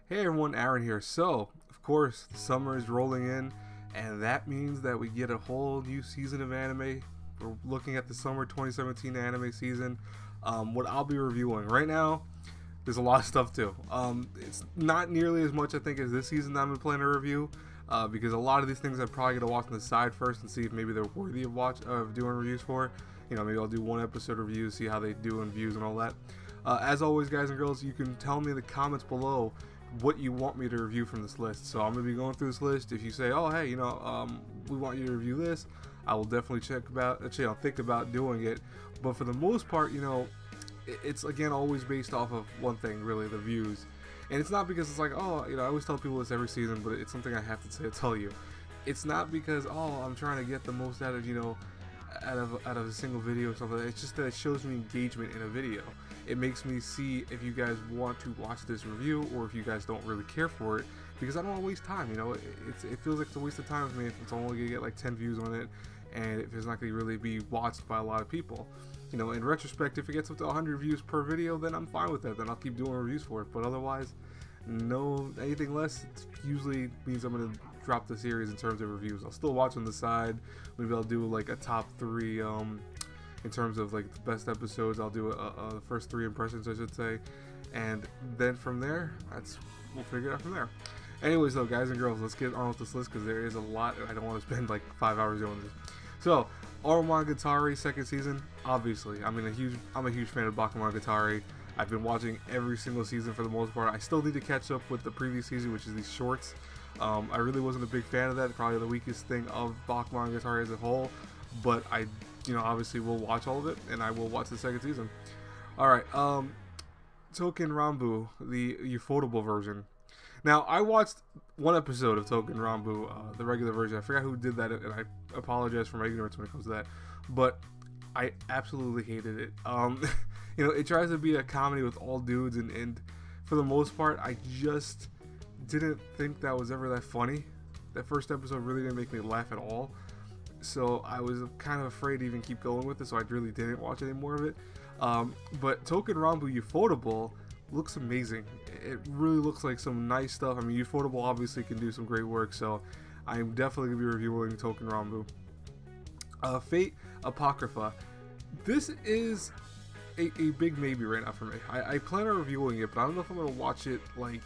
Hey everyone, Aaron here. So, of course, the summer is rolling in, and that means that we get a whole new season of anime. We're looking at the summer 2017 anime season. What I'll be reviewing right now, there's a lot of stuff too. It's not nearly as much, I think, as this season that I'm planning to review, because a lot of these things I'm probably gonna watch on the side first and see if maybe they're worthy of doing reviews for. You know, maybe I'll do one episode review, see how they do in views and all that. As always, guys and girls, you can tell me in the comments below what you want me to review from this list. So I'm gonna be going through this list. If you say, oh hey, we want you to review this, I will definitely think about doing it. But for the most part, it's again always based off of one thing, really, the views. And it's not because it's like, oh, I always tell people this every season, but it's something I have to tell you. It's not because, oh, I'm trying to get the most out of a single video or something. It's just that it shows me engagement in a video. It makes me see if you guys want to watch this review or if you guys don't really care for it, because I don't want to waste time. It feels like it's a waste of time for me if it's only gonna get like 10 views on it, and if it's not gonna really be watched by a lot of people. In retrospect, if it gets up to 100 views per video, then I'm fine with that. Then I'll keep doing reviews for it. But otherwise, no, anything less, it usually means I'm gonna drop the series in terms of reviews. I'll still watch on the side. Maybe I'll do like a top 3 in terms of like the best episodes. I'll do the first 3 impressions, I should say, and then from there, we'll figure it out from there. Anyways, though, guys and girls, let's get on with this list because there is a lot. I don't want to spend like 5 hours doing this. So, Bakemonogatari second season. Obviously, I'm a huge fan of Bakemonogatari. I've been watching every single season for the most part. I still need to catch up with the previous season, which is these shorts. I really wasn't a big fan of that. Probably the weakest thing of Bakemonogatari as a whole. But I, obviously will watch all of it, and I will watch the second season. Alright, Touken Ranbu, the ufotable version. Now, I watched one episode of Touken Ranbu, the regular version. I forgot who did that, and I apologize for my ignorance when it comes to that. But I absolutely hated it. It tries to be a comedy with all dudes, and for the most part, I just didn't think that was ever that funny. That first episode really didn't make me laugh at all. So I was kind of afraid to even keep going with it, so I really didn't watch any more of it. But Touken Ranbu Ufotable looks amazing. It really looks like some nice stuff. I mean, Ufotable obviously can do some great work, so I'm definitely going to be reviewing Touken Ranbu. Fate Apocrypha. This is a big maybe right now for me. I plan on reviewing it, but I don't know if I'm going to watch it like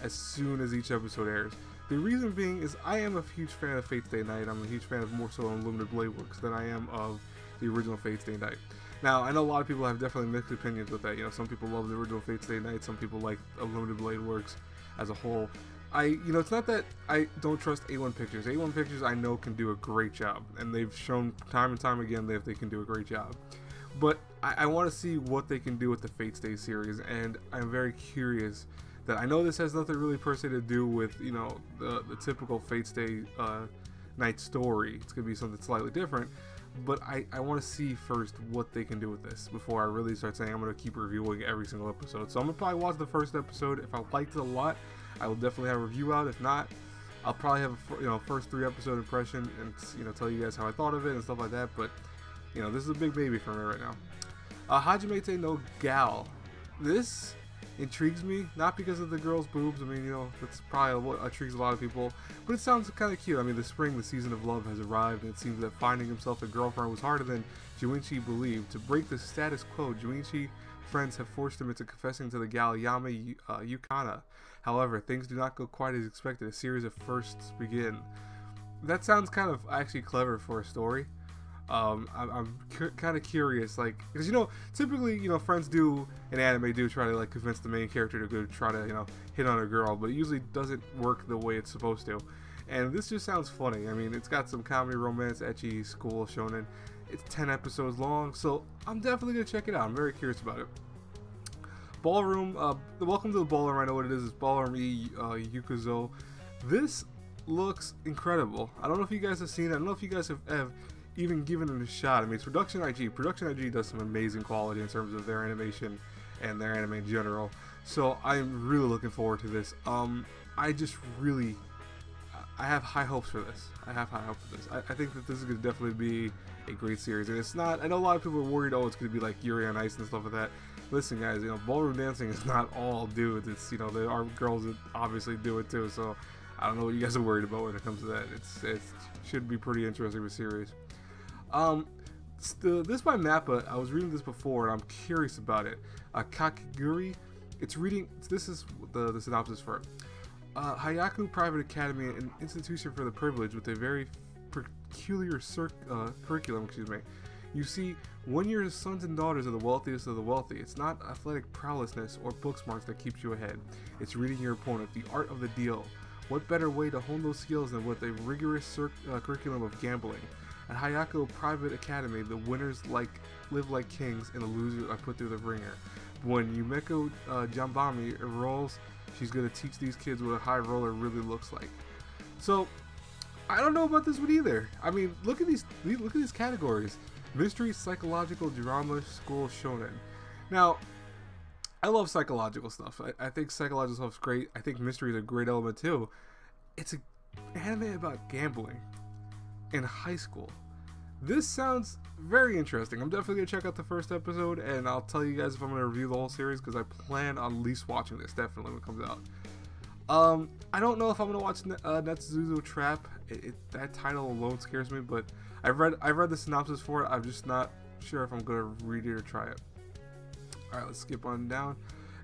as soon as each episode airs. The reason being is I am a huge fan of Fate Stay Night. I'm a huge fan of more so Unlimited Blade Works than I am of the original Fate Stay Night. Now, I know a lot of people have definitely mixed opinions with that. Some people love the original Fate Stay Night, some people like Unlimited Blade Works as a whole. It's not that I don't trust A1 Pictures. A1 Pictures I know can do a great job, and they've shown time and time again that they can do a great job. But I want to see what they can do with the Fate Stay series, and I'm very curious. That I know this has nothing really per se to do with the typical Fate Stay Night story. It's gonna be something slightly different, but I want to see first what they can do with this before I really start saying I'm gonna keep reviewing every single episode. So I'm gonna probably watch the first episode. If I liked it a lot, I will definitely have a review out. If not, I'll probably have a first 3 episode impression and tell you guys how I thought of it and stuff like that. But this is a big baby for me right now. Hajimete no Gal. This intrigues me, not because of the girl's boobs. I mean, that's probably what intrigues a lot of people, but it sounds kind of cute. I mean, the spring, the season of love has arrived, and it seems that finding himself a girlfriend was harder than Junichi believed. To break the status quo, Junichi friends have forced him into confessing to the gal Yame Yukana. However, things do not go quite as expected. A series of firsts begin. That sounds kind of actually clever for a story. I'm kind of curious, because typically friends in anime do try to convince the main character to go try to hit on a girl, but it usually doesn't work the way it's supposed to. And this just sounds funny. I mean, it's got some comedy, romance, ecchi, school shonen. It's 10 episodes long, so I'm definitely gonna check it out. I'm very curious about it. Ballroom. Welcome to the Ballroom. I know what it is. It's Ballroom E Yukuzo. This looks incredible. I don't know if you guys have seen it. I don't know if you guys have even given it a shot. I mean, it's Production IG. Production IG does some amazing quality in terms of their animation and their anime in general. So I'm really looking forward to this. I have high hopes for this. I think that this is going to definitely be a great series. And it's not, I know a lot of people are worried, oh, it's going to be like Yuri on Ice and stuff like that. Listen, guys, you know, ballroom dancing is not all dudes. It's, you know, there are girls that obviously do it too. So I don't know what you guys are worried about when it comes to that. It should be pretty interesting of a series. This by Mappa, I was reading this before and I'm curious about it. Kakiguri, it's reading, this is the synopsis for it. Hayaku Private Academy, an institution for the privileged with a very peculiar curriculum, excuse me. You see, when you're the sons and daughters of the wealthiest of the wealthy, it's not athletic prowessness or book smarts that keeps you ahead. It's reading your opponent, the art of the deal. What better way to hone those skills than with a rigorous curriculum of gambling? At Hayaku Private Academy, the winners live like kings and the losers are put through the ringer. When Yumeko Jambami enrolls, she's going to teach these kids what a high roller really looks like. So, I don't know about this one either. I mean, look at these categories. Mystery, psychological, drama, school, shonen. Now, I love psychological stuff. I think psychological stuff is great. I think mystery is a great element too. It's an anime about gambling in high school. This sounds very interesting. I'm definitely going to check out the first episode, and I'll tell you guys if I'm going to review the whole series, because I plan on at least watching this, definitely, when it comes out. I don't know if I'm going to watch Netsuzo Trap. That title alone scares me, but I read the synopsis for it. I'm just not sure if I'm going to read it or try it. Alright, let's skip on down.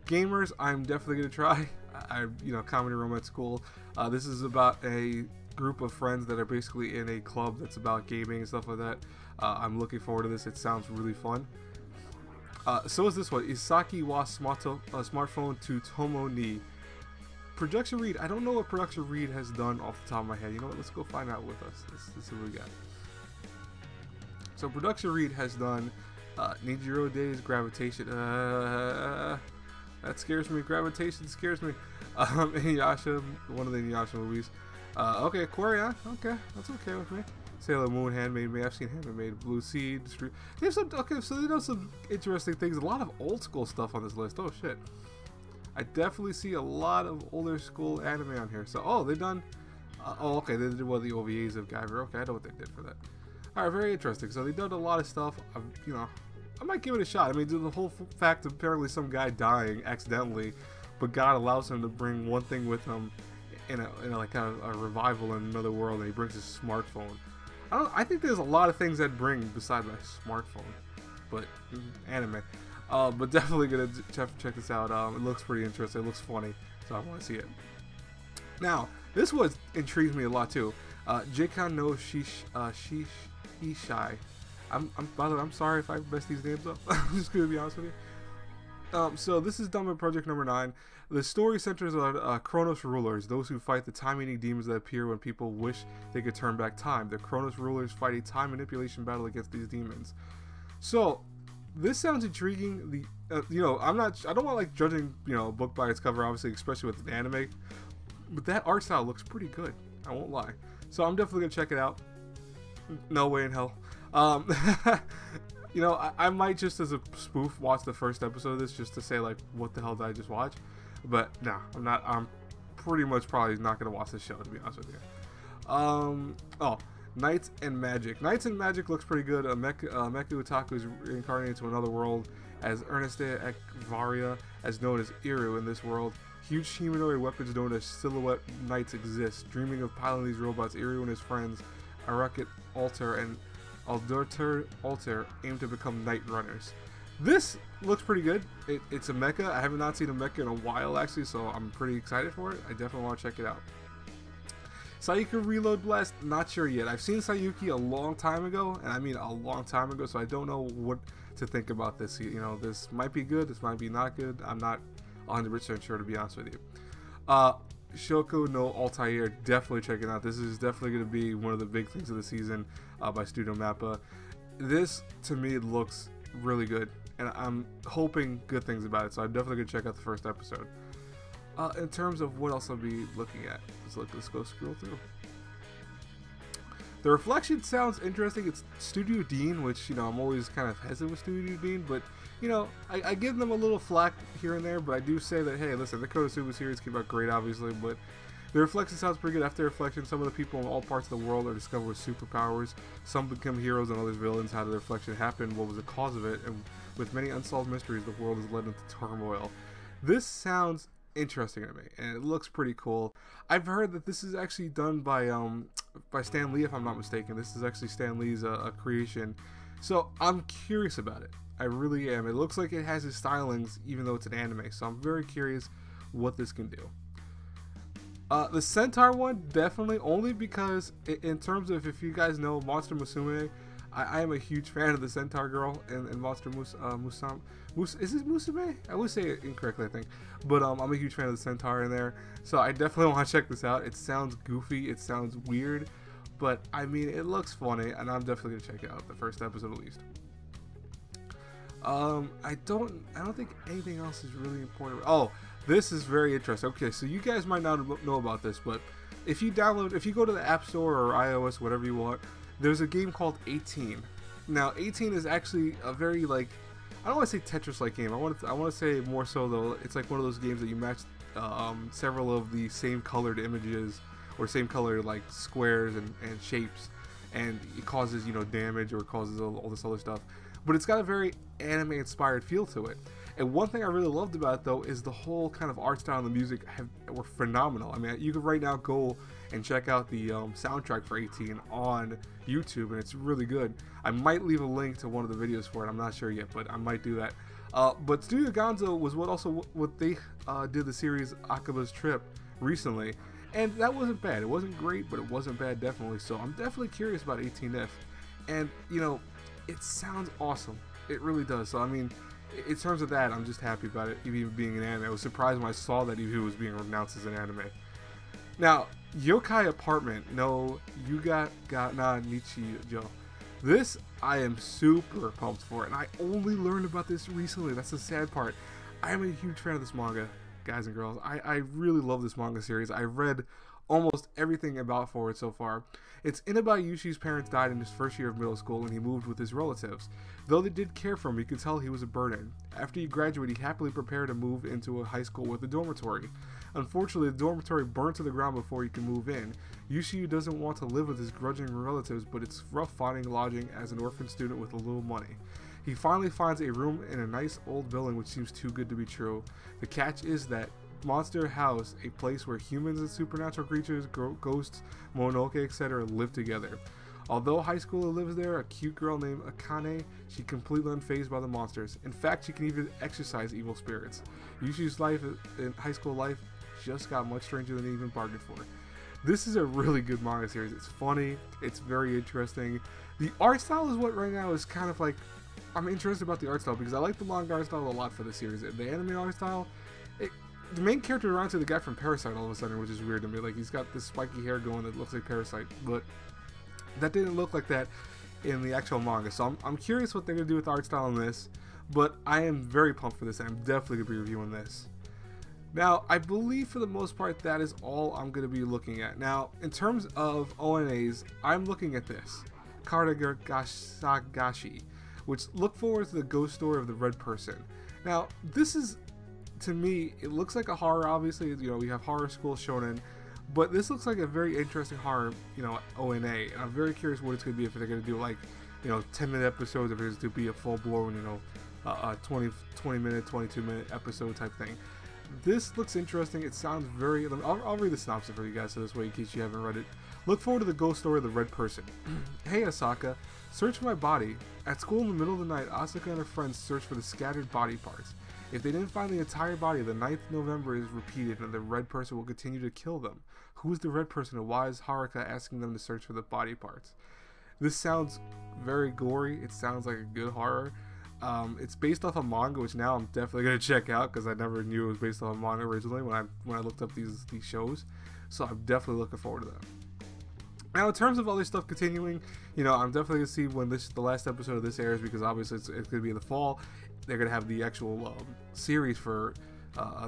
Gamers, I'm definitely going to try. Comedy romance cool. This is about a group of friends that are basically in a club that's about gaming and stuff like that. I'm looking forward to this. It sounds really fun. So is this one. Isaki wa smartphone to Tomo ni. Production read. I don't know what production read has done off the top of my head. You know what? Let's go find out with us. Let's see what we got. So production read has done Nijiro Days, Gravitation. That scares me. Gravitation scares me. Inuyasha, one of the Inuyasha movies. Okay, Aquarion. Okay, that's okay with me. Sailor Moon, Handmaid Maid. I've seen Handmaid Maid, Blue Seed. They have some. Okay, so they know some interesting things. A lot of old school stuff on this list. Oh shit. I definitely see a lot of older school anime on here. So, oh, they've done. Oh, okay, they did one of the OVAs of Guyver. Okay, I know what they did for that. All right, very interesting. So they've done a lot of stuff. I might give it a shot. I mean, the whole fact of apparently some guy dying accidentally, but God allows him to bring one thing with him in a revival in another world, and he brings his smartphone. I think there's a lot of things that bring besides my smartphone, but anime. But definitely gonna check this out. It looks pretty interesting. It looks funny, so I want to see it. Now, this one intrigues me a lot too. Jikan no Ishai. By the way, I'm sorry if I mess these names up. I'm just gonna be honest with you. So this is done by Project Number 9. The story centers on Kronos rulers, those who fight the time-eating demons that appear when people wish they could turn back time. The Kronos rulers fight a time manipulation battle against these demons. So this sounds intriguing. I don't want like judging a book by its cover, obviously, especially with an anime. But that art style looks pretty good. I won't lie. So I'm definitely gonna check it out. No way in hell. I might just as a spoof watch the first episode of this just to say like, what the hell did I just watch? But no, I'm not. I'm pretty much probably not gonna watch this show, to be honest with you. Knights and Magic. Knights and Magic looks pretty good. Mecha Otaku is reincarnated to another world as Ernesta Ekvaria, as known as Iru in this world. Huge humanoid weapons known as Silhouette Knights exist. Dreaming of piloting these robots, Iru and his friends, Arakit Alter and Alter aim to become Knight Runners. This looks pretty good. It's a mecha. I have not seen a mecha in a while, actually, so I'm pretty excited for it. I definitely want to check it out. Sayuki Reload Blast, not sure yet. I've seen Sayuki a long time ago, and I mean a long time ago, so I don't know what to think about this. This might be good, this might be not good. I'm not 100% sure, to be honest with you. Shoko no Altair, definitely check it out. This is definitely going to be one of the big things of the season by Studio Mappa. This, to me, looks really good, and I'm hoping good things about it, so I'm definitely going to check out the first episode. In terms of what else I'll be looking at, let's go scroll through. The Reflection sounds interesting. It's Studio Dean, which I'm always kind of hesitant with Studio Dean, but you know, I give them a little flack here and there, but I do say that, hey, listen, the Konosuba series came out great, obviously, but the Reflection sounds pretty good. After Reflection, some of the people in all parts of the world are discovered with superpowers. Some become heroes and others villains. How did the Reflection happen? What was the cause of it? And with many unsolved mysteries, the world is led into turmoil. This sounds interesting to me, and it looks pretty cool. I've heard that this is actually done by Stan Lee, if I'm not mistaken. This is actually Stan Lee's creation, so I'm curious about it. I really am. It looks like it has his stylings, even though it's an anime, so I'm very curious what this can do. The Centaur one, definitely, only because in terms of, if you guys know Monster Musume, I am a huge fan of the Centaur girl in Monster Musume. Is it Musume? I would say it incorrectly, I think. But I'm a huge fan of the Centaur in there, so I definitely want to check this out. It sounds goofy, it sounds weird, but I mean, it looks funny, and I'm definitely gonna check it out, the first episode at least. I don't think anything else is really important. Oh, this is very interesting. Okay, so you guys might not know about this, but if you go to the App Store or iOS, whatever you want, there's a game called 18. Now, 18 is actually a very, like, I don't want to say Tetris-like game. I want to say more so, though, it's like one of those games that you match several of the same colored images or same colored, like, squares and shapes, and it causes, you know, damage or causes all this other stuff. But it's got a very anime-inspired feel to it. And one thing I really loved about it, though, is the whole kind of art style and the music were phenomenal. I mean, you can right now go and check out the soundtrack for 18 on YouTube, and it's really good. I might leave a link to one of the videos for it. I'm not sure yet, but I might do that. But Studio Gonzo was what they did the series Akaba's Trip recently, and that wasn't bad. It wasn't great, but it wasn't bad, definitely. So I'm definitely curious about 18F, and you know, it sounds awesome. It really does. So I mean, in terms of that, I'm just happy about it, even being an anime. I was surprised when I saw that it was being announced as an anime. Now, Yokai Apartment no Yuga ga na Nichijou. This, I am super pumped for, and I only learned about this recently. That's the sad part. I am a huge fan of this manga, guys and girls. I really love this manga series. I've read almost everything about for it so far. It's Inaba Yushi's parents died in his first year of middle school, and he moved with his relatives. Though they did care for him, you could tell he was a burden. After he graduated, he happily prepared to move into a high school with a dormitory. Unfortunately, the dormitory burned to the ground before he could move in. Yushi doesn't want to live with his grudging relatives, but it's rough finding lodging as an orphan student with a little money. He finally finds a room in a nice old building which seems too good to be true. The catch is that Monster House, a place where humans and supernatural creatures, ghosts, mononoke, etc. live together. Although a high schooler lives there, a cute girl named Akane, she's completely unfazed by the monsters. In fact, she can even exorcise evil spirits. Yushi's life in high school life just got much stranger than he even bargained for. This is a really good manga series. It's funny, it's very interesting. The art style is what right now is kind of like, I'm interested about the art style because I like the manga art style a lot for the series. The anime art style, the main character reminds me of the guy from Parasite all of a sudden, which is weird to me. Like, he's got this spiky hair going that looks like Parasite, but that didn't look like that in the actual manga. So I'm curious what they're going to do with the art style in this, but I am very pumped for this, and I'm definitely going to be reviewing this. Now, I believe for the most part that is all I'm going to be looking at. Now, in terms of ONAs, I'm looking at this, Karagasagashi, which look forward to the ghost story of the red person. Now, this is, to me, it looks like a horror. Obviously, you know, we have horror school shonen, but this looks like a very interesting horror, you know, ONA, and I'm very curious what it's going to be, if they're going to do, like, you know, 10-minute episodes, if it's to be a full-blown, you know, 20-minute, 22-minute episode type thing. This looks interesting. It sounds very... I'll read the synopsis for you guys, so this way, in case you haven't read it. Look forward to the ghost story of the red person. Hey, Asaka. Search for my body. At school in the middle of the night, Asaka and her friends search for the scattered body parts. If they didn't find the entire body, the 9th November is repeated and the red person will continue to kill them. Who is the red person and why is Haruka asking them to search for the body parts? This sounds very gory. It sounds like a good horror. It's based off a manga, which now I'm definitely going to check out because I never knew it was based off a manga originally when I looked up these shows. So I'm definitely looking forward to that. Now, in terms of other stuff continuing, you know, I'm definitely going to see when the last episode of this airs, because obviously it's going to be in the fall. They're going to have the actual series for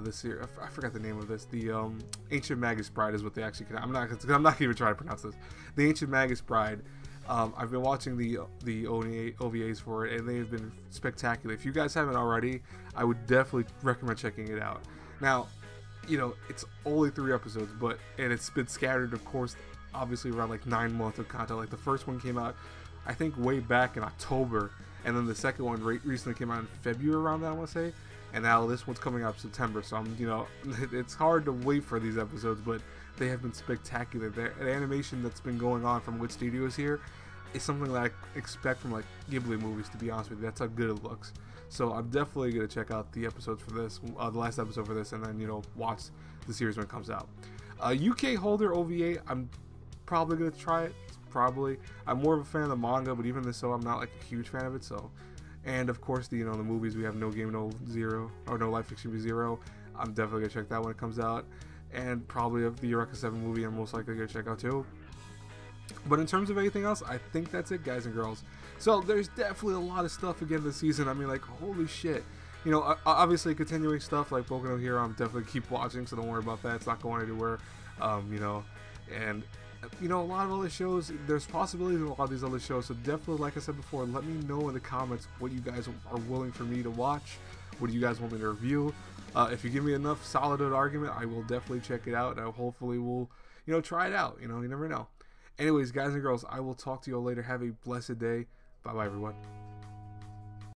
this series. I forgot the name of this. The Ancient Magus Bride is what they actually... I'm not even trying to pronounce this. The Ancient Magus Bride I've been watching the OVAs for it, and they have been spectacular. If you guys haven't already, I would definitely recommend checking it out. Now, you know, it's only 3 episodes, and it's been scattered, of course, obviously around like 9 months of content. Like the first one came out, I think, way back in October, and then the second one recently came out in February around that, I want to say, and now this one's coming out September. So you know, it's hard to wait for these episodes, but they have been spectacular. The animation that's been going on from Wit Studios here is something that I expect from like Ghibli movies, to be honest with you. That's how good it looks. So I'm definitely gonna check out the episodes for this, the last episode for this, and then, you know, watch the series when it comes out. UK Holder OVA, I'm probably gonna try it. Probably. I'm more of a fan of the manga, but even so, I'm not like a huge fan of it. So, and of course, the, you know, the movies, we have No Game No Zero, or No Life Extremely Zero. I'm definitely gonna check that when it comes out, and probably the Eureka 7 movie I'm most likely gonna check out too. But in terms of anything else, I think that's it, guys and girls. So there's definitely a lot of stuff again this season. I mean, like, holy shit. You know, obviously continuing stuff like Boku no Hero, I'm definitely keep watching, so don't worry about that. It's not going anywhere. You know, and you know, a lot of other shows, there's possibilities in a lot of these other shows. So definitely, like I said before, let me know in the comments what you guys are willing for me to watch. What do you guys want me to review? If you give me enough solid argument, I will definitely check it out. I hopefully will, you know, try it out. You know, you never know. Anyways, guys and girls, I will talk to you all later. Have a blessed day. Bye-bye, everyone.